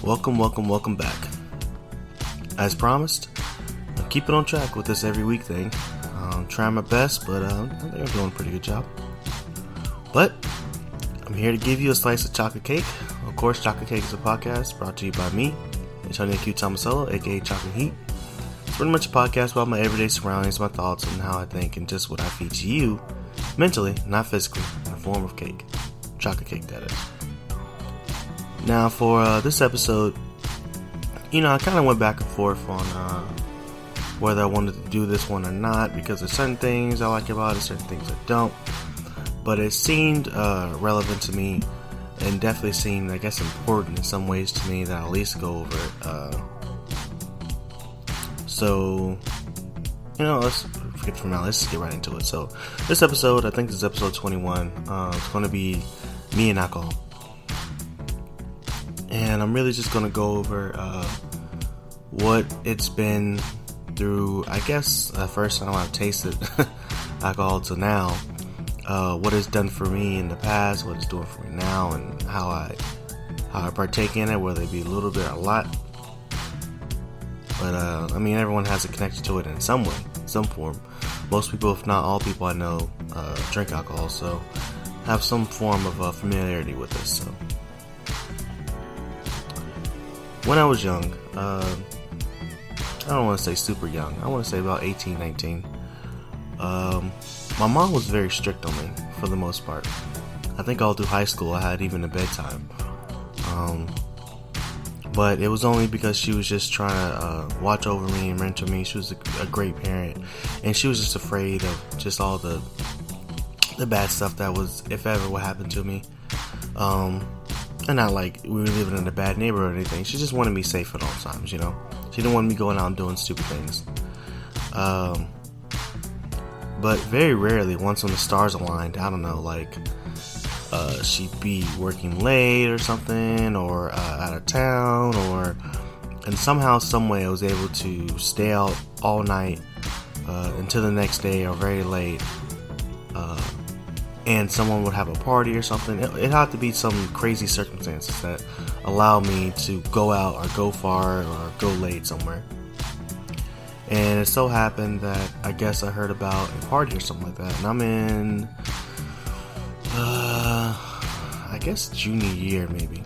Welcome back. As promised, I'm keeping on track with this every week thing. I'm trying my best, but I think I'm doing a pretty good job. But I'm here to give you a slice of chocolate cake. Of course, Chocolate Cake is a podcast brought to you by me, Antonio Q. Tomasello, aka Chocolate Heat. It's pretty much a podcast about my everyday surroundings, my thoughts, and how I think, and just what I feed to you, mentally, not physically, in the form of cake. Chocolate cake, that is. Now, for this episode, I kind of went back and forth on whether I wanted to do this one or not, because there's certain things I like about it, certain things I don't. But it seemed relevant to me, and definitely seemed, I guess, important in some ways to me, that I'll at least go over it. So, let's forget for now, let's just get right into it. So, this episode, I think this is episode 21, it's going to be me and alcohol. And I'm really just going to go over what it's been through, I guess, first time I've tasted alcohol till now, what it's done for me in the past, what it's doing for me now, and how I partake in it, whether it be a little bit or a lot. But, everyone has a connection to it in some way, some form. Most people, if not all people I know, drink alcohol, so have some form of familiarity with this, so. When I was young, I don't want to say super young, I want to say about 18, 19, my mom was very strict on me, for the most part. I think all through high school I had even a bedtime, but it was only because she was just trying to watch over me and mentor me. She was a great parent, and she was just afraid of just all the bad stuff that was, if ever, would happen to me. And not like we were living in a bad neighborhood or anything. She just wanted me safe at all times, She didn't want me going out and doing stupid things. But very rarely, once when the stars aligned, I don't know, she'd be working late or something, or out of town, and somehow, some way I was able to stay out all night until the next day or very late. And someone would have a party or something. It had to be some crazy circumstances that allow me to go out or go far or go late somewhere. And it so happened that I guess I heard about a party or something like that. And I'm in, I guess junior year maybe.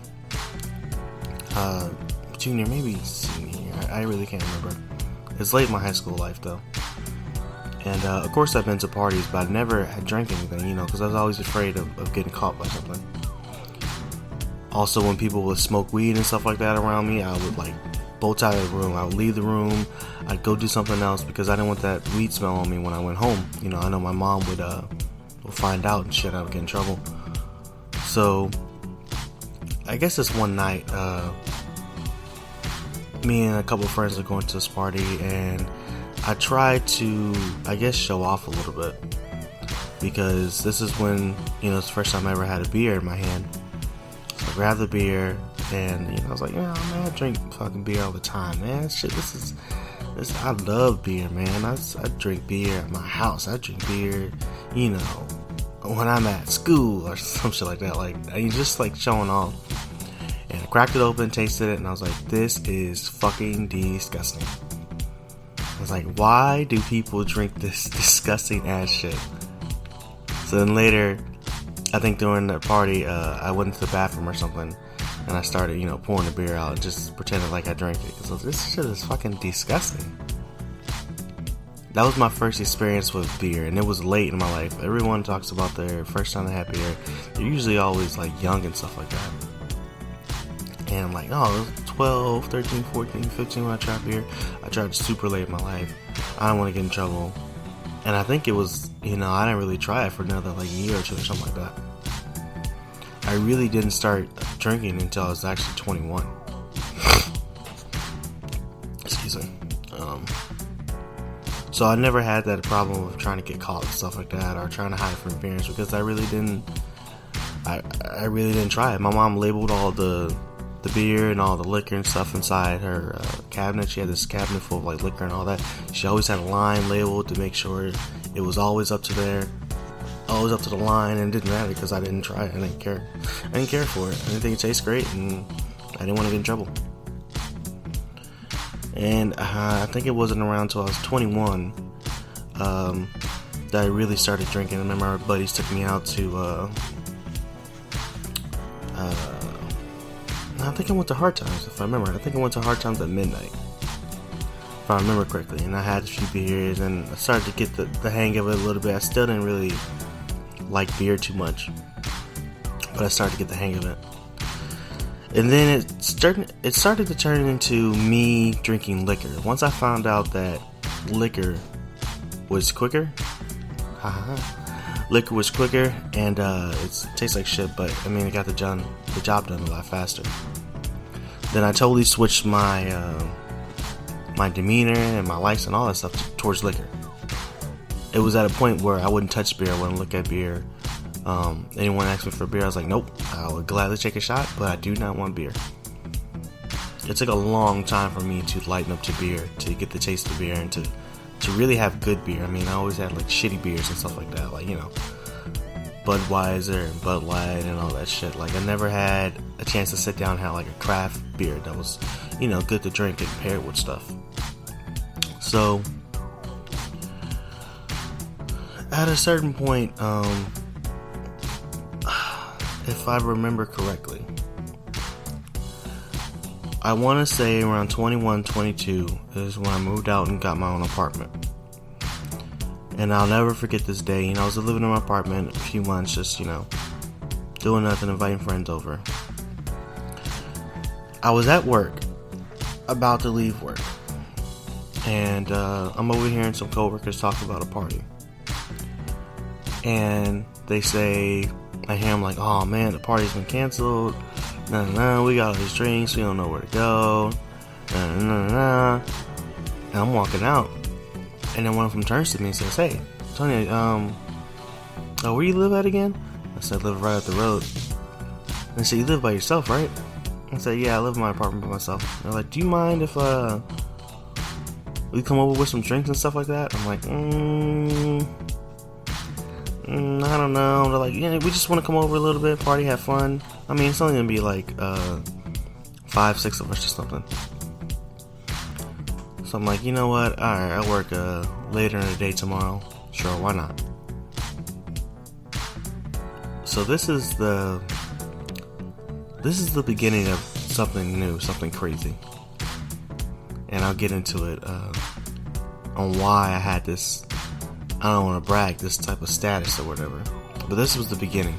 Junior, maybe senior year. I really can't remember. It's late in my high school life though. And, of course I've been to parties, but I never had drank anything, because I was always afraid of getting caught by something. Also, when people would smoke weed and stuff like that around me, I would, bolt out of the room. I would leave the room. I'd go do something else because I didn't want that weed smell on me when I went home. I know my mom would find out and shit, I would get in trouble. So, I guess this one night, me and a couple of friends are going to this party, and I tried to, I guess, show off a little bit, because this is when, it's the first time I ever had a beer in my hand. So I grabbed the beer, and, I was like, man, I drink fucking beer all the time, man. I love beer, man. I drink beer at my house. I drink beer, when I'm at school or some shit like that. Just showing off. And I cracked it open, tasted it, and I was like, this is fucking disgusting. I was like, why do people drink this disgusting ass shit? So then later, I think during the party, I went into the bathroom or something, and I started, pouring the beer out, just pretending like I drank it, because this shit is fucking disgusting. That was my first experience with beer, and it was late in my life. Everyone talks about their first time they had beer. They're usually always young and stuff like that. And I'm like, oh, it was 12, 13, 14, 15 when I tried beer. I tried it super late in my life. I don't want to get in trouble. And I think it was, I didn't really try it for another year or two or something like that. I really didn't start drinking until I was actually 21. Excuse me. So I never had that problem of trying to get caught and stuff like that, or trying to hide from parents, because I really didn't try it. My mom labeled all the beer and all the liquor and stuff inside her cabinet. She had this cabinet full of liquor and all that. She always had a line labeled to make sure it was always up to there. always up to the line, and it didn't matter because I didn't try it. I didn't care for it. I didn't think it tastes great, and I didn't want to get in trouble. And I think it wasn't around until I was 21 that I really started drinking. I remember our buddies took me out to I think I went to Hard Times, if I remember. I think I went to Hard Times at midnight, if I remember correctly. And I had a few beers, and I started to get the hang of it a little bit. I still didn't really like beer too much, but I started to get the hang of it. And then it started to turn into me drinking liquor. Once I found out that liquor was quicker, liquor was quicker, and it tastes like shit, but I mean, it got the job done a lot faster. Then I totally switched my my demeanor and my likes and all that stuff towards liquor. It was at a point where I wouldn't touch beer, I wouldn't look at beer. Anyone asked me for beer, I was like, nope, I would gladly take a shot, but I do not want beer. It took a long time for me to lighten up to beer, to get the taste of beer, and to really have good beer. I mean, I always had like shitty beers and stuff like that, like, you know, Budweiser and Bud Light and all that shit. Like, I never had a chance to sit down and have like a craft beer that was, you know, good to drink and pair with stuff. So at a certain point, if I remember correctly, I want to say around 21, 22 is when I moved out and got my own apartment. And I'll never forget this day. You know, I was living in my apartment a few months, just, you know, doing nothing, inviting friends over. I was at work, about to leave work, and I'm overhearing some coworkers talk about a party. And they say, I hear them like, oh man, the party's been canceled. No, we got all these drinks, we don't know where to go. And I'm walking out, and then one of them turns to me and says, hey, Tony, where you live at again? I said, I live right up the road. And they said, you live by yourself, right? I said, yeah, I live in my apartment by myself. They're like, do you mind if we come over with some drinks and stuff like that? I'm like, I don't know. They're like, yeah, we just want to come over a little bit, party, have fun. I mean, it's only gonna be like 5-6 of us or something. So I'm like, you know what? Alright, I work later in the day tomorrow. Sure, why not? So this is the beginning of something new, something crazy. And I'll get into it on why I had this, I don't want to brag, this type of status or whatever. But this was the beginning.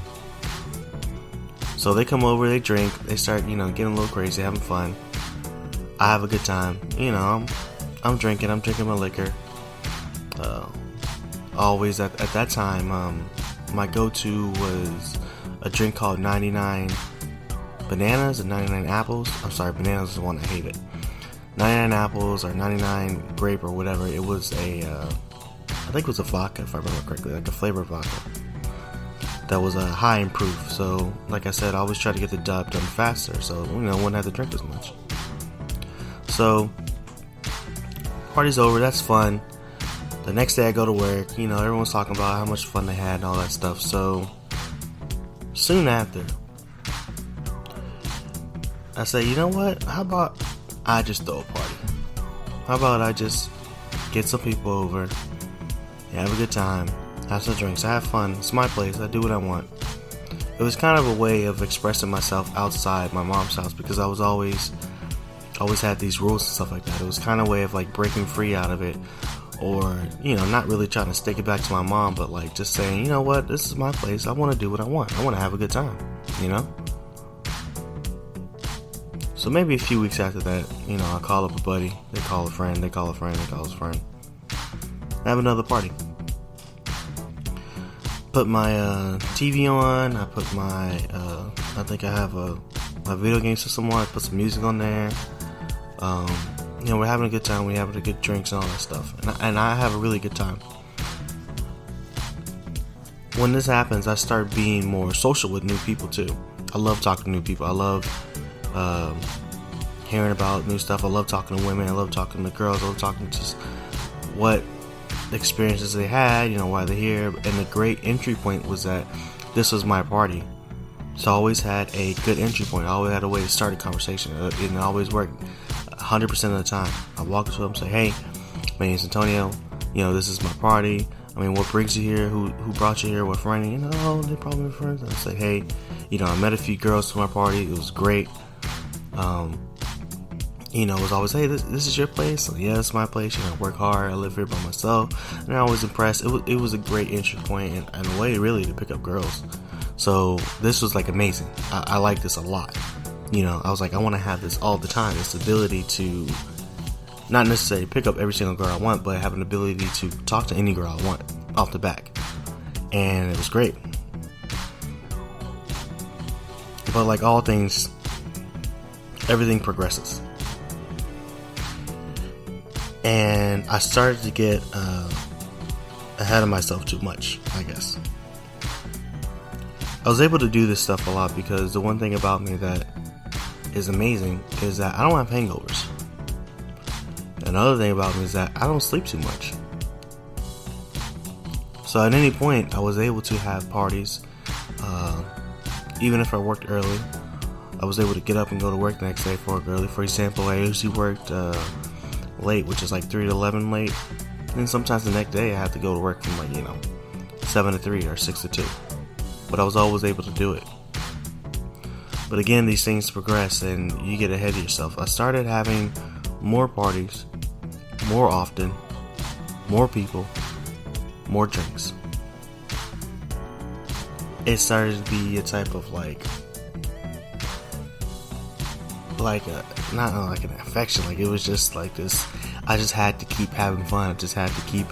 So they come over, they drink, they start, you know, getting a little crazy, having fun. I have a good time. You know, I'm drinking my liquor. Always at that time, my go-to was a drink called 99 bananas and 99 apples. I'm sorry, bananas is the one I hated. 99 apples or 99 grape or whatever. It was I think it was a vodka, if I remember correctly, like a flavored vodka. That was high in proof. So, like I said, I always try to get the job done faster, so, you know, I wouldn't have to drink as much. So, party's over, that's fun. The next day I go to work, you know, everyone's talking about how much fun they had and all that stuff. So, soon after, I say, you know what, how about I just throw a party? How about I just get some people over, have a good time, have some drinks, I have fun, it's my place, I do what I want. It was kind of a way of expressing myself outside my mom's house, because I was always had these rules and stuff like that. It was kind of a way of like breaking free out of it, or, you know, not really trying to stick it back to my mom, but like just saying, you know what, this is my place, I want to do what I want, I want to have a good time, you know? So maybe a few weeks after that, you know, I call up a buddy, they call a friend, they call a friend, they call his friend, have another party. Put my TV on, I put my, I think I have my video game system on, I put some music on there. You know, we're having a good time, we're having a good drinks and all that stuff, and I have a really good time. When this happens, I start being more social with new people too. I love talking to new people. I love hearing about new stuff. I love talking to women. I love talking to girls. I love talking to just what experiences they had, you know, why they're here. And the great entry point was that this was my party. So I always had a good entry point. I always had a way to start a conversation. It always worked 100% of the time. I walk up to them and say, hey, my name's Antonio. This is my party. What brings you here? Who brought you here? What friend? They probably friends. And I say, hey, I met a few girls to my party. It was great. It was always, hey, this is your place? So, yeah, it's my place. I work hard. I live here by myself. And I was impressed. It was a great entry point and a way really to pick up girls. So this was like amazing. I like this a lot. I was like, I want to have this all the time. This ability to not necessarily pick up every single girl I want, but have an ability to talk to any girl I want off the back. And it was great. But like all things, everything progresses. And I started to get ahead of myself too much, I guess. I was able to do this stuff a lot because the one thing about me that is amazing is that I don't have hangovers. Another thing about me is that I don't sleep too much. So at any point, I was able to have parties. Even if I worked early, I was able to get up and go to work the next day for work early. For example, I usually worked late, which is like 3 to 11 late. And then sometimes the next day I had to go to work from 7 to 3 or 6 to 2. But I was always able to do it. But again, these things progress and you get ahead of yourself. I started having more parties, more often, more people, more drinks. It started to be a type of not like an affection. Like it was just like this. I just had to keep having fun. I just had to keep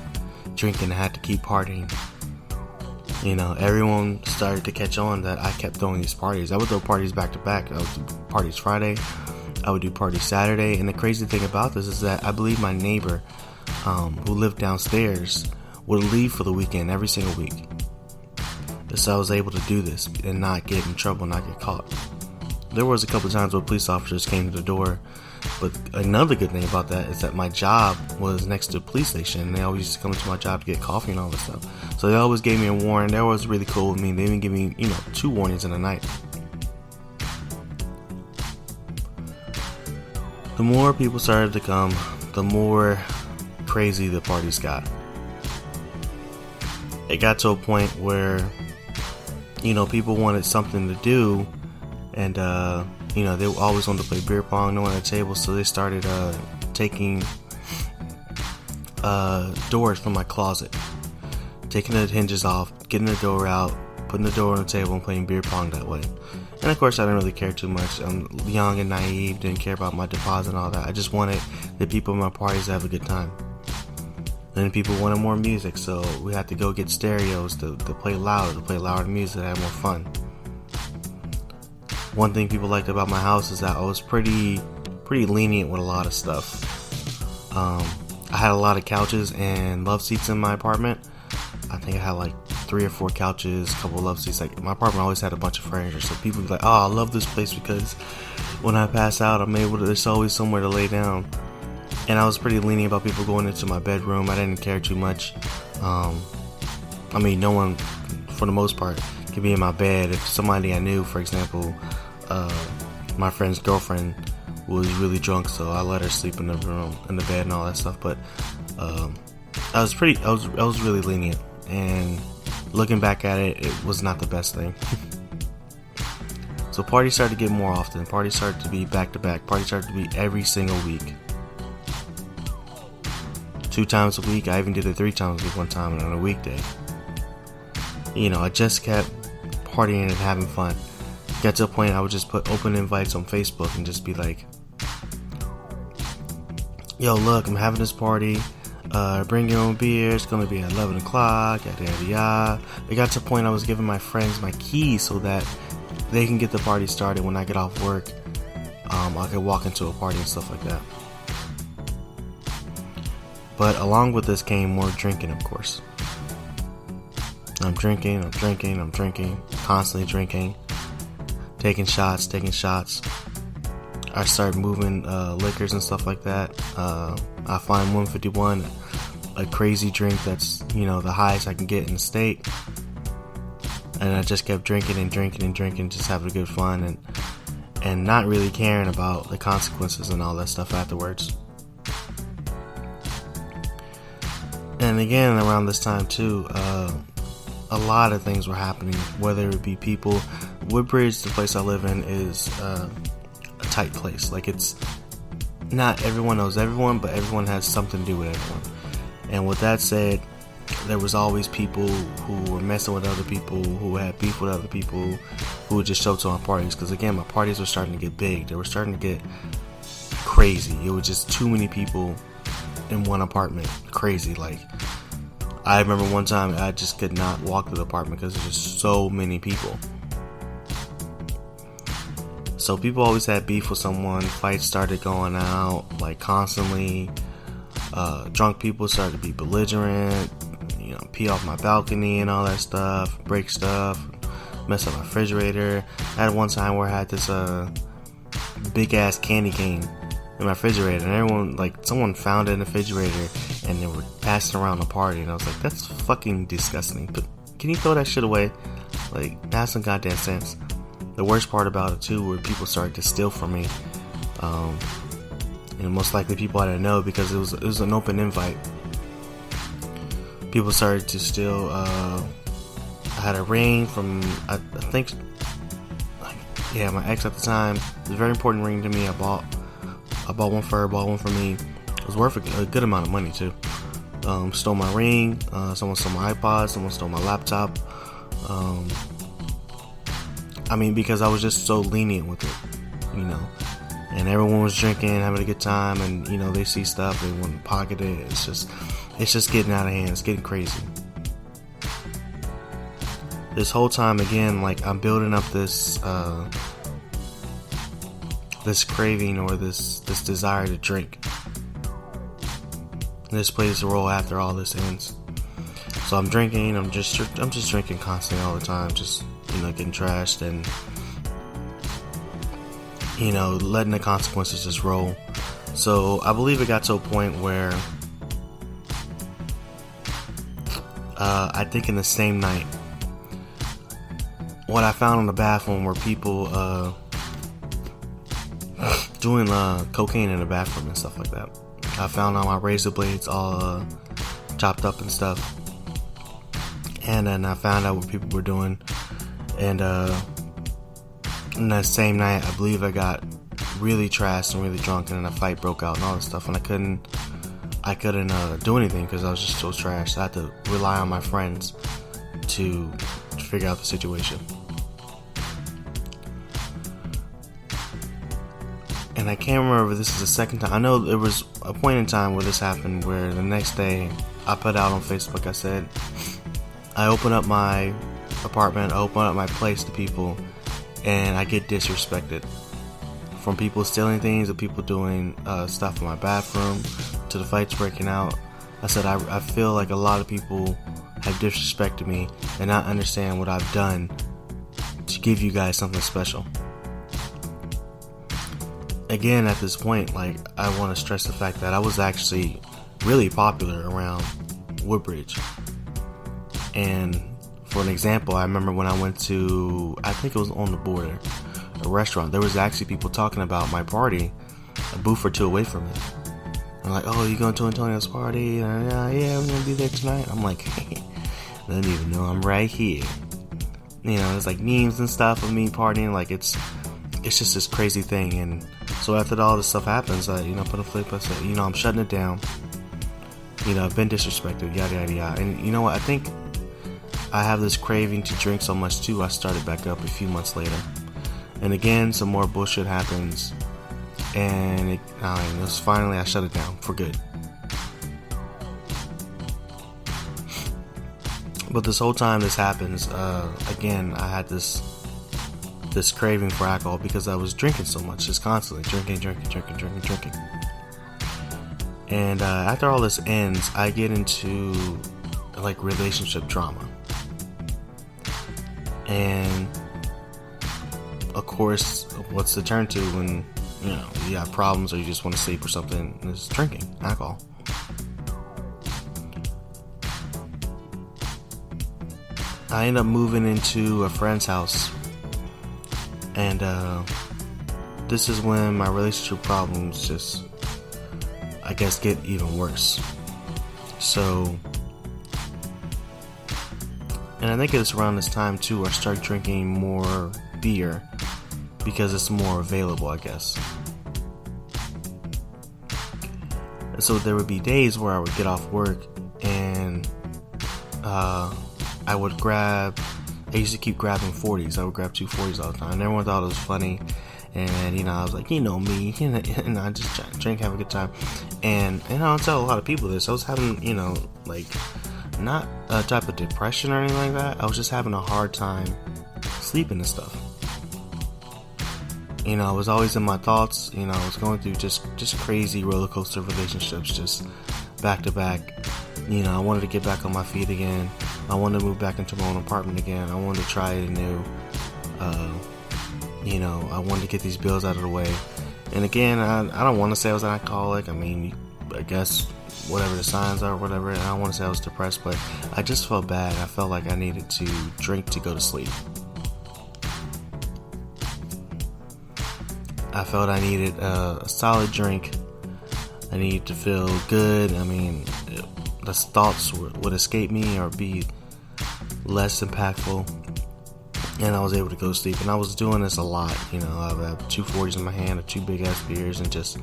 drinking. I had to keep partying. Everyone started to catch on that I kept throwing these parties. I would throw parties back to back. I would do parties Friday. I would do parties Saturday. And the crazy thing about this is that I believe my neighbor, who lived downstairs, would leave for the weekend every single week. So I was able to do this and not get in trouble, not get caught. There was a couple of times where police officers came to the door. But another good thing about that is that my job was next to a police station. And they always used to come to my job to get coffee and all this stuff. So they always gave me a warning. They was really cool with me. They even give me, 2 warnings in a night. The more people started to come, the more crazy the parties got. It got to a point where, people wanted something to do. And, they always wanted to play beer pong, no one at the table, so they started taking doors from my closet, taking the hinges off, getting the door out, putting the door on the table, and playing beer pong that way. And of course, I didn't really care too much. I'm young and naive, didn't care about my deposit and all that. I just wanted the people in my parties to have a good time. And people wanted more music, so we had to go get stereos to play louder music, to have more fun. One thing people liked about my house is that I was pretty lenient with a lot of stuff. I had a lot of couches and love seats in my apartment. I think I had like 3 or 4 couches, a couple of love seats. Like my apartment always had a bunch of furniture, so people would be like, "Oh, I love this place because when I pass out, there's always somewhere to lay down." And I was pretty lenient about people going into my bedroom. I didn't care too much. No one, for the most part, could be in my bed. If somebody I knew, for example, my friend's girlfriend was really drunk, so I let her sleep in the room, in the bed and all that stuff. But I was really lenient, and looking back at it, it was not the best thing. So parties started to get more often. Parties started to be back to back. Parties started to be every single week. 2 times a week. I even did it 3 times a week one time on a weekday. I just kept partying and having fun. Got to a point I would just put open invites on Facebook and just be like, "Yo, look, I'm having this party. Bring your own beer. It's gonna be at 11 o'clock. Yada yada yada." It got to a point I was giving my friends my keys so that they can get the party started when I get off work. I could walk into a party and stuff like that. But along with this came more drinking, of course. I'm drinking, constantly drinking, taking shots. I started moving liquors and stuff like that. I find 151 a crazy drink that's, the highest I can get in the state. And I just kept drinking and drinking and drinking, just having good fun and not really caring about the consequences and all that stuff afterwards. And again, around this time too, a lot of things were happening, whether it be people. Woodbridge, the place I live in, is a tight place. Like, it's not everyone knows everyone, but everyone has something to do with everyone. And with that said, there was always people who were messing with other people, who had beef with other people, who would just show up to my parties. Because again, my parties were starting to get big. They were starting to get crazy. It was just too many people in one apartment. Crazy. Like, I remember one time I just could not walk to the apartment because there's just so many people. So people always had beef with someone. Fights started going out like constantly. Drunk people started to be belligerent, pee off my balcony and all that stuff, break stuff, mess up my refrigerator. I had one time where I had this big ass candy cane in my refrigerator, and everyone, like, someone found it in the refrigerator and they were passing around the party, and I was like, that's fucking disgusting. But can you throw that shit away? Like, have some goddamn sense. The worst part about it too were people started to steal from me. And most likely people I didn't know, because it was an open invite. People started to steal. I had a ring from, I think, my ex at the time. It was a very important ring to me. I bought one for her, bought one for me. It was worth a good amount of money too. Stole my ring. Someone stole my iPod. Someone stole my laptop. Because I was just so lenient with it, and everyone was drinking, having a good time, and they see stuff, they want to pocket it. It's just getting out of hand. It's getting crazy. This whole time, again, like, I'm building up this this craving, or this desire to drink. This plays a role after all this ends. So I'm drinking. I'm just drinking constantly all the time, just getting trashed and letting the consequences just roll. So I believe it got to a point where I think in the same night, what I found in the bathroom were people doing cocaine in the bathroom and stuff like that. I found all my razor blades all chopped up and stuff, and then I found out what people were doing. And in that same night, I believe I got really trashed and really drunk, and then a fight broke out and all this stuff, and I couldn't do anything because I was just so trashed. I had to rely on my friends to figure out the situation. And I can't remember if this is the second time. I know there was a point in time where this happened, where the next day I put out on Facebook, I said, I open up my apartment, I open up my place to people, and I get disrespected. From people stealing things, to people doing stuff in my bathroom, to the fights breaking out. I said, I feel like a lot of people have disrespected me and not understand what I've done to give you guys something special. Again, at this point, like, I want to stress the fact that I was actually really popular around Woodbridge. And for an example, I remember when I went to, I think it was On the Border, a restaurant, there was actually people talking about my party a booth or two away from me. I'm like, oh, you going to Antonio's party? Yeah, we're going to be there tonight. I'm like, they don't even know I'm right here. There's like memes and stuff of me partying. Like, it's just this crazy thing. And so after all this stuff happens, I, put a flip, I said, I'm shutting it down. I've been disrespected, yada, yada, yada. And you know what? I think I have this craving to drink so much too, I started back up a few months later. And again, some more bullshit happens. And it was finally, I shut it down for good. But this whole time this happens, again, I had this craving for alcohol because I was drinking so much, just constantly drinking. And after all this ends, I get into like relationship drama. And of course, what's the turn to when you have problems or you just want to sleep or something? Is drinking alcohol. I ended up moving into a friend's house, and this is when my relationship problems just, I guess, get even worse. So, and I think it's around this time too I start drinking more beer because it's more available, I guess. And so there would be days where I would get off work and I used to keep grabbing 40s. I would grab 2 40s all the time, and everyone thought it was funny. And I was like, me, and I just drink, have a good time. And I don't tell a lot of people this. I was having, like, not a type of depression or anything like that. I was just having a hard time sleeping and stuff. I was always in my thoughts. I was going through just crazy roller coaster relationships, just back to back. I wanted to get back on my feet again. I wanted to move back into my own apartment again. I wanted to try it anew. I wanted to get these bills out of the way. And again, I don't want to say I was an alcoholic. I mean, I guess whatever the signs are or whatever. And I don't want to say I was depressed, but I just felt bad. I felt like I needed to drink to go to sleep. I felt I needed a solid drink. I needed to feel good. I mean, the thoughts would escape me or be less impactful, and I was able to go to sleep. And I was doing this a lot. I would have 2 40s in my hand or 2 big ass beers and just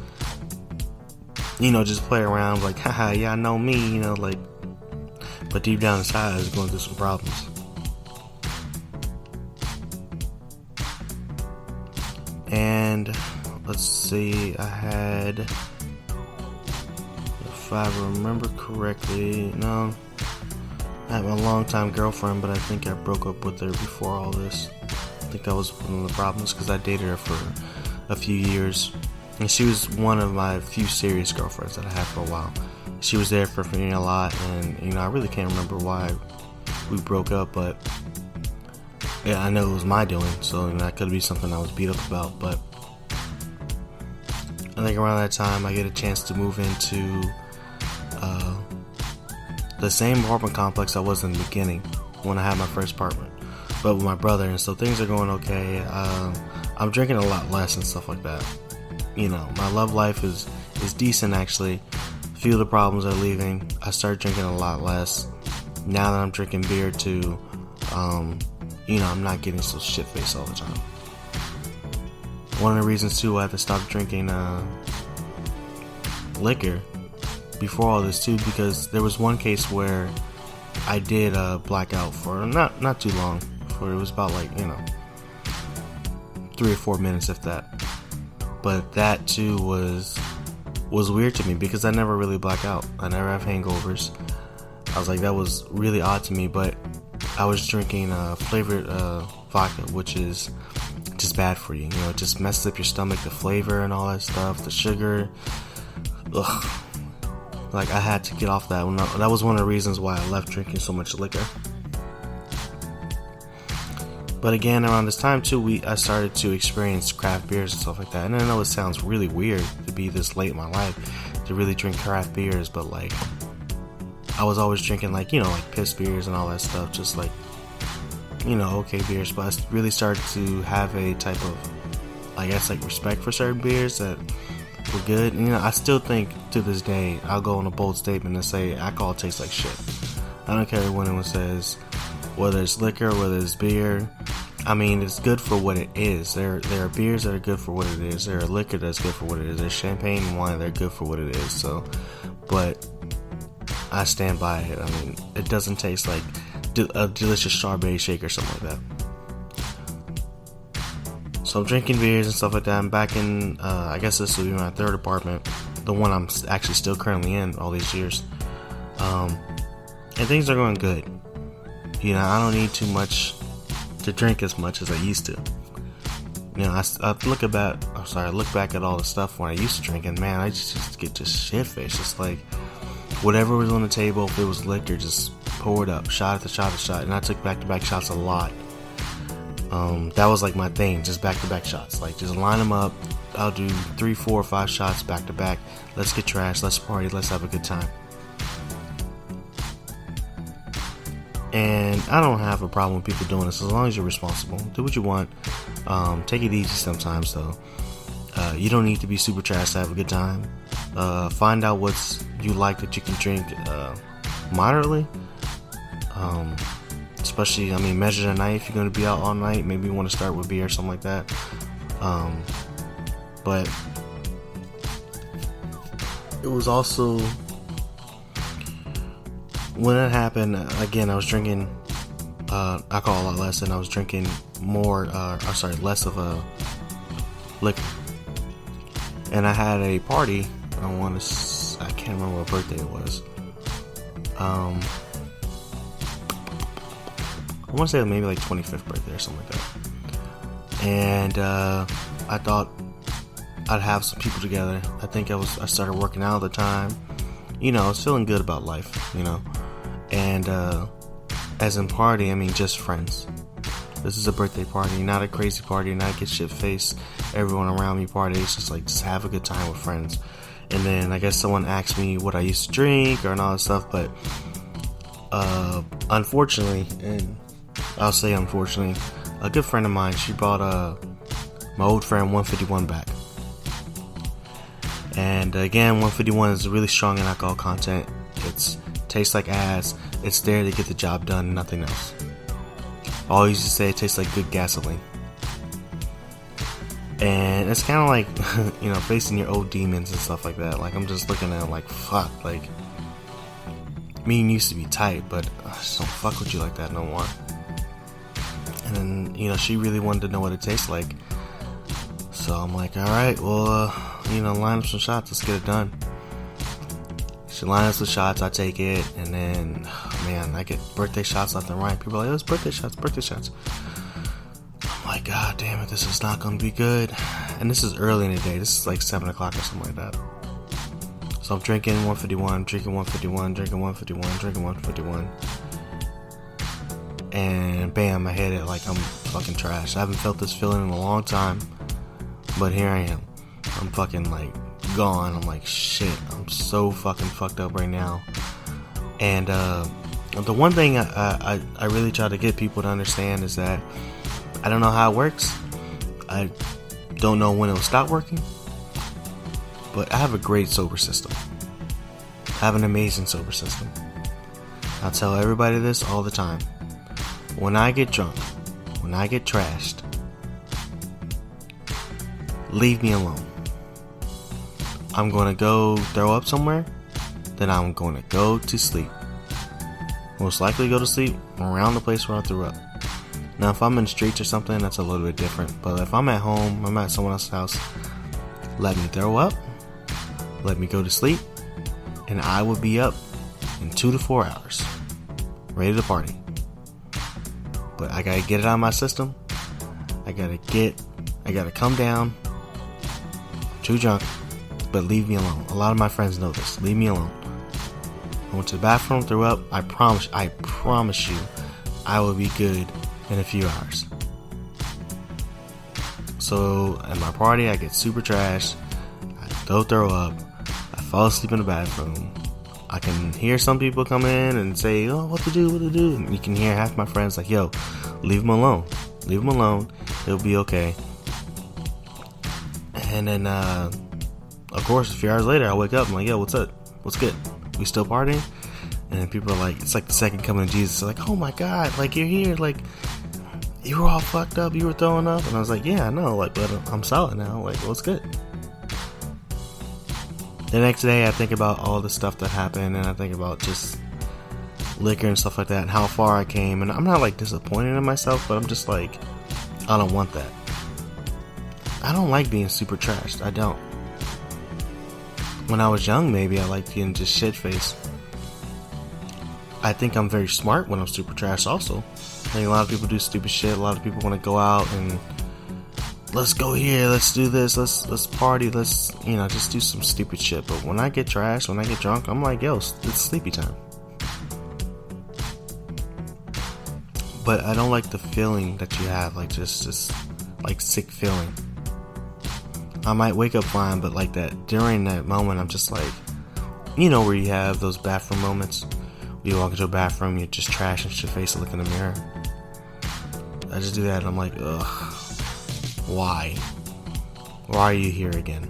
play around like, haha, yeah, I know me, but deep down inside I was going through some problems. And let's see, I had, if I remember correctly, no, I had my longtime girlfriend, but I think I broke up with her before all this. I think that was one of the problems because I dated her for a few years, and she was one of my few serious girlfriends that I had for a while. She was there for me a lot, and I really can't remember why we broke up, but yeah, I know it was my doing, so that could be something I was beat up about. But I think around that time I get a chance to move into the same apartment complex I was in the beginning when I had my first apartment, but with my brother, and so things are going okay. I'm drinking a lot less and stuff like that. My love life is decent actually. A few of the problems are leaving. I started drinking a lot less. Now that I'm drinking beer too, I'm not getting so shit-faced all the time. One of the reasons too I had to stop drinking liquor before all this too, because there was one case where I did black out for not too long. For it was about 3 or 4 minutes, if that. But that too was weird to me because I never really black out. I never have hangovers. I was like, that was really odd to me. But I was drinking flavored vodka, which is just bad for you. It just messes up your stomach, the flavor and all that stuff, the sugar. Ugh. Like, I had to get off that one. That was one of the reasons why I left drinking so much liquor. But again, around this time too, I started to experience craft beers and stuff like that. And I know it sounds really weird to be this late in my life to really drink craft beers, but I was always drinking like piss beers and all that stuff, just okay beers. But I really started to have a type of, I guess, respect for certain beers that were good. And, I still think to this day, I'll go on a bold statement and say alcohol tastes like shit. I don't care what anyone says, whether it's liquor, whether it's beer. I mean, it's good for what it is. There are beers that are good for what it is. There are liquor that's good for what it is. There's champagne and wine that are good for what it is. So, but I stand by it. I mean, it doesn't taste like a delicious strawberry shake or something like that. So I'm drinking beers and stuff like that. I'm back in, I guess this will be my 3rd apartment, the one I'm actually still currently in all these years. And things are going good. I don't need too much to drink as much as I used to. I look back at all the stuff when I used to drink, and man, I just get just shit-faced. Just like whatever was on the table, if it was liquor, just pour it up, shot after shot after shot. And I took back-to-back shots a lot. That was like my thing, just back-to-back shots. Like, just line them up. I'll do 3, 4, 5 shots back-to-back. Let's get trashed, let's party, let's have a good time. And I don't have a problem with people doing this as long as you're responsible. Do what you want. Take it easy sometimes, though. You don't need to be super trash to have a good time. Find out what's you like that you can drink moderately. Especially, measure the night if you're going to be out all night. Maybe you want to start with beer or something like that. But it was also, when it happened, again, I was drinking alcohol a lot less, and I was drinking less of a liquor. And I had a party. I can't remember what birthday it was. I want to say maybe like 25th birthday or something like that. And I thought I'd have some people together. I think I started working out at the time. I was feeling good about life, And as in party, just friends. This is a birthday party, not a crazy party, not get shit faced. Everyone around me party. It's just have a good time with friends. And then I guess someone asked me what I used to drink and all that stuff, but unfortunately, and I'll say unfortunately, a good friend of mine, she brought my old friend 151 back. And again, 151 is really strong in alcohol content. It tastes like ass. It's there to get the job done, nothing else. I always used to say it tastes like good gasoline. And it's kind of like, facing your old demons and stuff like that. Like, I'm just looking at it like, fuck, like, me and used to be tight, but I just don't fuck with you like that no more. And then, she really wanted to know what it tastes like. So I'm like, alright, well, line up some shots, let's get it done. She lines up some shots, I take it, and then, man, I get birthday shots left and right. People are like, oh, it's birthday shots. I'm like, god damn it, this is not gonna be good. And this is early in the day, this is like 7 o'clock or something like that. So I'm drinking 151, drinking 151, drinking 151, drinking 151. And bam, I hit it like I'm fucking trash. I haven't felt this feeling in a long time, but here I am. I'm fucking like gone. I'm like, shit, I'm so fucking fucked up right now. And the one thing I really try to get people to understand is that I don't know how it works. I don't know when it'll stop working. But I have a great sober system. I have an amazing sober system. I tell everybody this all the time. When I get drunk, when I get trashed, leave me alone. I'm going to go throw up somewhere, then I'm going to go to sleep. Most likely go to sleep around the place where I threw up. Now, if I'm in the streets or something, that's a little bit different. But if I'm at home, I'm at someone else's house, let me throw up, let me go to sleep, and I will be up in 2 to 4 hours, ready to party. But I gotta get it out of my system. I gotta come down. I'm too drunk, but leave me alone. A lot of my friends know this. Leave me alone. I went to the bathroom, threw up. I promise you, I will be good in a few hours. So at my party, I get super trashed. I go throw up. I fall asleep in the bathroom. I can hear some people come in and say, oh, what to do. And you can hear half my friends like, yo, leave him alone. He'll be okay. And then, of course, a few hours later, I wake up. I'm like, yo, what's up? What's good? We still partying? And people are like, it's like the second coming of Jesus. They're like, oh my God, like you're here. Like, you were all fucked up. You were throwing up. And I was like, yeah, I know. Like, but I'm solid now. Like, what's good? The next day, I think about all the stuff that happened, and I think about just liquor and stuff like that, and how far I came. And I'm not like disappointed in myself, but I'm just like, I don't want that. I don't like being super trashed. I don't. When I was young, maybe I liked being just shit-faced. I think I'm very smart when I'm super trashed also. I think a lot of people do stupid shit. A lot of people want to go out and let's go here, let's do this, let's party, let's, just do some stupid shit. But when I get trashed, when I get drunk, I'm like, yo, it's sleepy time. But I don't like the feeling that you have, like just like sick feeling. I might wake up fine, but like that, during that moment, I'm just like, where you have those bathroom moments You walk into a bathroom, you're just trashing your face and look in the mirror. I just do that and I'm like, ugh, why? Why are you here again?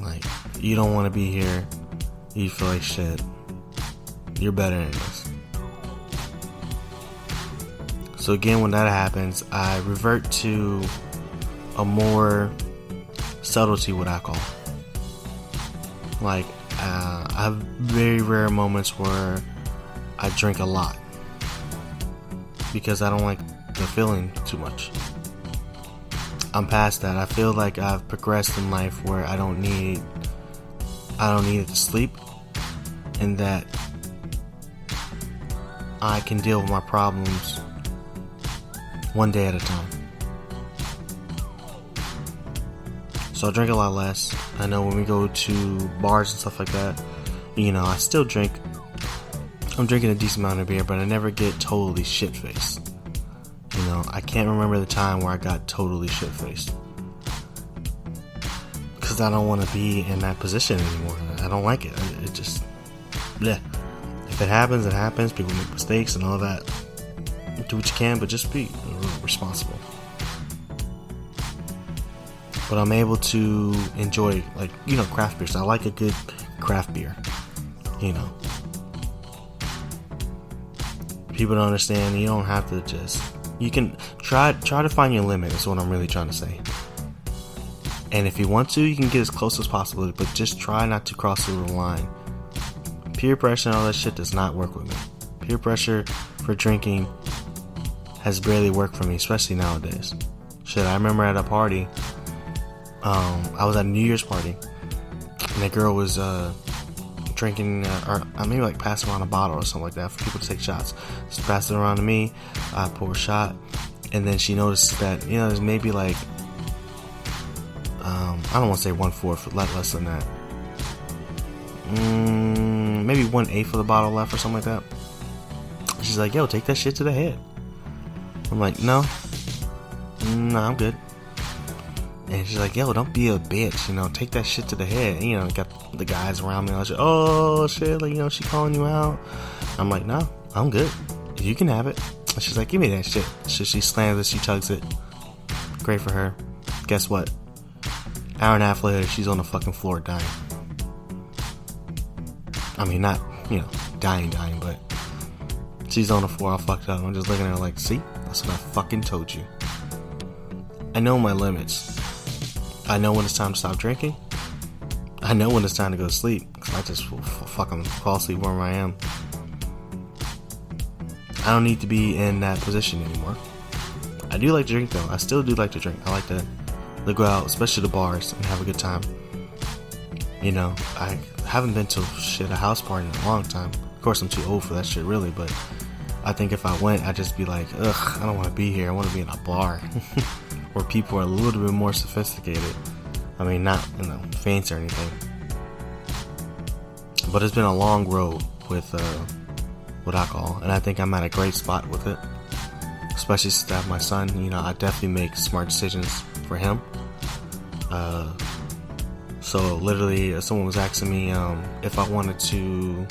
Like, you don't want to be here. You feel like shit. You're better than this. So again, when that happens, I revert to a more subtlety with alcohol. Like, I have very rare moments where I drink a lot because I don't like the feeling too much. I'm past that. I feel like I've progressed in life where I don't need it to sleep, and that I can deal with my problems one day at a time. So I drink a lot less. I know when we go to bars and stuff like that, I still drink. I'm drinking a decent amount of beer, but I never get totally shit-faced. I can't remember the time where I got totally shit-faced. Because I don't want to be in that position anymore. I don't like it. It just, yeah. If it happens, it happens. People make mistakes and all that. Do what you can, but just be responsible. But I'm able to enjoy, craft beers. I like a good craft beer. People don't understand. You don't have to just. You can try to find your limit. Is what I'm really trying to say. And if you want to, you can get as close as possible. But just try not to cross over the line. Peer pressure and all that shit does not work with me. Peer pressure for drinking has barely worked for me, especially nowadays. Shit, I remember at a party. I was at a New Year's party, and that girl was drinking, or maybe like passing around a bottle or something like that for people to take shots. She passed it around to me. I pour a shot, and then she noticed that there's maybe like I don't want to say 1/4, but less than that. Maybe 1/8 of the bottle left or something like that. She's like, "Yo, take that shit to the head." I'm like, "No, I'm good." And she's like, "Yo, don't be a bitch, take that shit to the head." And, got the guys around me. I was like, "Oh shit, she calling you out." I'm like, "No, I'm good. You can have it." And she's like, "Give me that shit." So she slams it, she chugs it. Great for her. Guess what? Hour and a half later, she's on the fucking floor dying. I mean, not, dying, but she's on the floor all fucked up. I'm just looking at her like, see? That's what I fucking told you. I know my limits. I know when it's time to stop drinking. I know when it's time to go to sleep. Because I just fucking fall asleep where I am. I don't need to be in that position anymore. I do like to drink though. I still do like to drink. I like to go out, especially the bars, and have a good time. I haven't been to a house party in a long time. Of course, I'm too old for that shit, really. But I think if I went, I'd just be like, ugh, I don't want to be here. I want to be in a bar where people are a little bit more sophisticated. I mean, not fancy or anything. But it's been a long road with alcohol, and I think I'm at a great spot with it. Especially since I have my son, I definitely make smart decisions for him. So literally, someone was asking me if I wanted to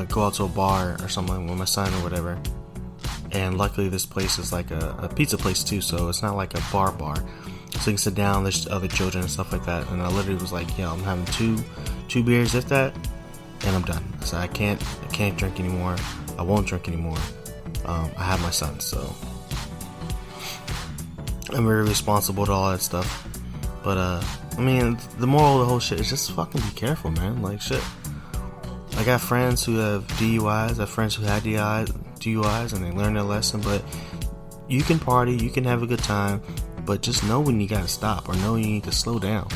go out to a bar or something with my son or whatever. And luckily, this place is like a pizza place too, so it's not like a bar. So you can sit down. There's other children and stuff like that. And I literally was like, "Yeah, I'm having two beers, if that, and I'm done." So I can't drink anymore. I won't drink anymore. I have my son, so I'm very responsible to all that stuff. But I mean, the moral of the whole shit is just fucking be careful, man. Like shit. I got friends who have DUIs. I have friends who had DUIs, and they learned their lesson. But you can party, you can have a good time, but just know when you gotta stop, or know you need to slow down.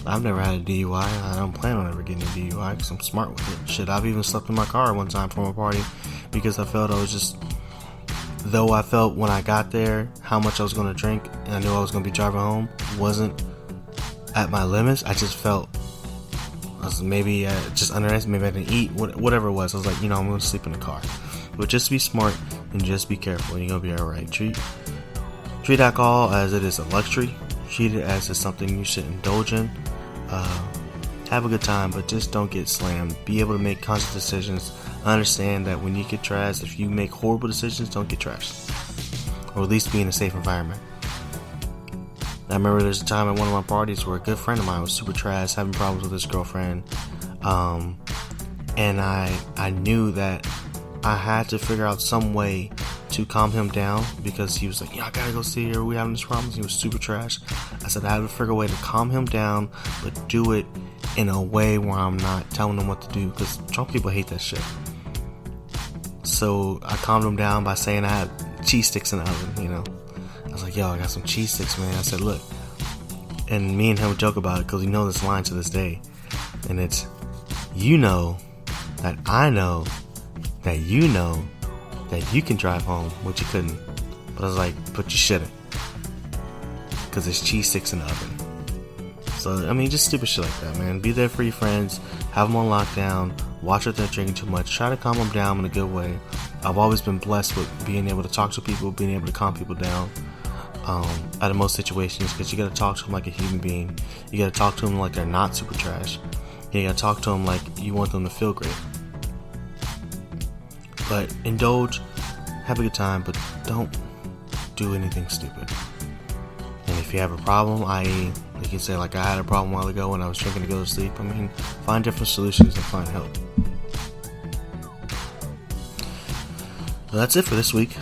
I've never had a DUI. I don't plan on ever getting a DUI because I'm smart with it. Shit, I've even slept in my car one time from a party because I felt though I felt when I got there how much I was going to drink, and I knew I was going to be driving home, wasn't at my limits. I just felt I was maybe just underestimated. Maybe I didn't eat, whatever it was. I was like, I'm going to sleep in the car. But just be smart and just be careful, and you're going to be alright. Treat alcohol as it is a luxury. Treat it as it's something you should indulge in. have a good time, but just don't get slammed. Be able to make conscious decisions. Understand that when you get trashed, if you make horrible decisions, don't get trashed. Or at least be in a safe environment. I remember there's a time at one of my parties where a good friend of mine was super trash, having problems with his girlfriend. And I knew that I had to figure out some way to calm him down, because he was like, I gotta go see her, we having this problem. He was super trash. I said I had to figure a way to calm him down, but do it in a way where I'm not telling him what to do, because drunk people hate that shit. So I calmed him down by saying I had cheese sticks in the oven, I was like, I got some cheese sticks, man. I said, look, and me and him would joke about it, because we know this line to this day, and it's, that I know that that you can drive home, which you couldn't. But I was like, but you shouldn't, because there's cheese sticks in the oven. So, just stupid shit like that, man. Be there for your friends, have them on lockdown, watch if they're drinking too much, try to calm them down in a good way. I've always been blessed with being able to talk to people, being able to calm people down out of most situations, because you gotta talk to them like a human being. You gotta talk to them like they're not super trash. You gotta talk to them like you want them to feel great. But indulge, have a good time, but don't do anything stupid. And if you have a problem, i.e., you can say, like I had a problem a while ago when I was drinking to go to sleep, find different solutions and find help. Well, that's it for this week.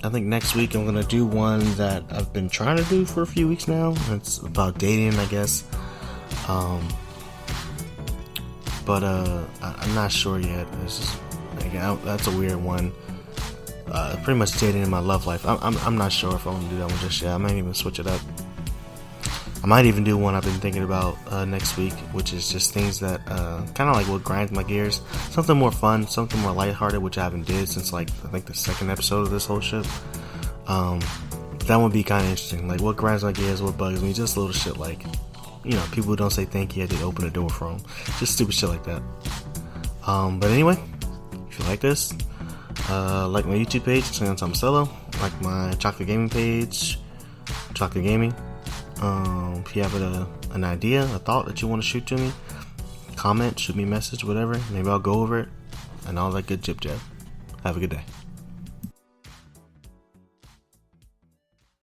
I think next week I'm going to do one that I've been trying to do for a few weeks now. It's about dating, I guess. But I'm not sure yet. That's a weird one. Pretty much dating in my love life. I'm not sure if I want to do that one just yet. I might even switch it up. I might even do one I've been thinking about next week, which is just things that kind of like what grinds my gears. Something more fun, something more lighthearted, which I haven't did since I think the second episode of this whole shit. That would be kind of interesting. Like what grinds my gears, what bugs me, just little shit like, people who don't say thank you, I did open the door for them. Just stupid shit like that. But anyway, if you like this, like my YouTube page, Sam Tomasello, like my Chocolate Gaming page, Chocolate Gaming. If you have an idea, a thought that you want to shoot to me, comment, shoot me a message, whatever. Maybe I'll go over it and all that good jib jab. Have a good day.